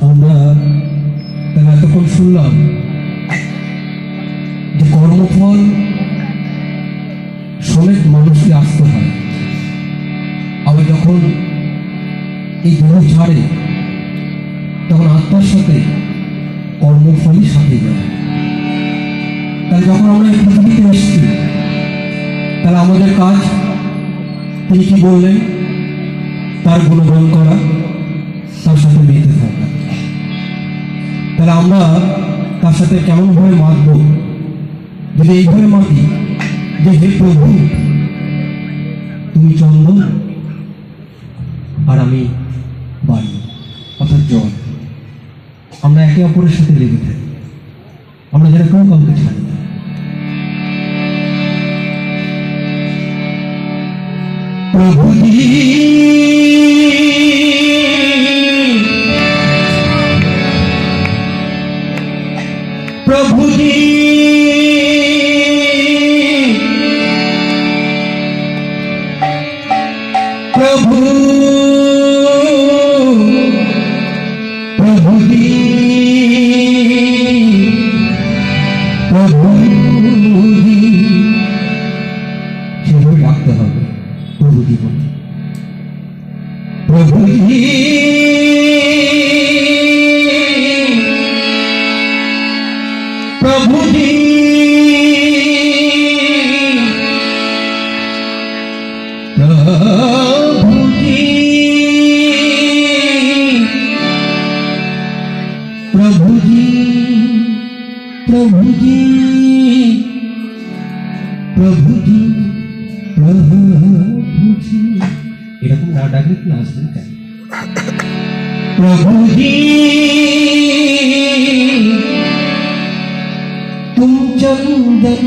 আমরা তাহলে এতক্ষণ শুনলাম যে কর্মফল সমেত মানুষকে আসতে হয়, আবার যখন এই দেহ ছাড়ে তখন আত্মার সাথে কর্মফলই সাথে যায়। তাহলে যখন আমরা এই পৃথিবীতে এসেছি তাহলে আমাদের কাজ তিনি কি বললেন, তার গুণগান করা, তার সাথে মেতে থাকা। তাহলে আমরা তার সাথে কেমনভাবে মাতব, যদি এইভাবে মাতি যে হে প্রভু তুমি চন্দন আর আমি বায়ু অর্থাৎ জল, আমরা একে অপরের সাথে লেগে থাকি, আমরা যারা কেউ কাউকে ছাড়ি না। প্রভুজি প্রভুজি প্রভু প্রভুজি প্রভুজি, সেভাবে ডাকতে হবে প্রভুজি বলে। প্রভুজি প্রভুজি প্রভুজি প্রভুজি প্রভুজি প্রভুজি প্রভুজি, এরকম না ডাকলে কি আসবেন কেন? প্রভুজি तुम चंदन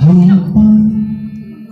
हम पानी,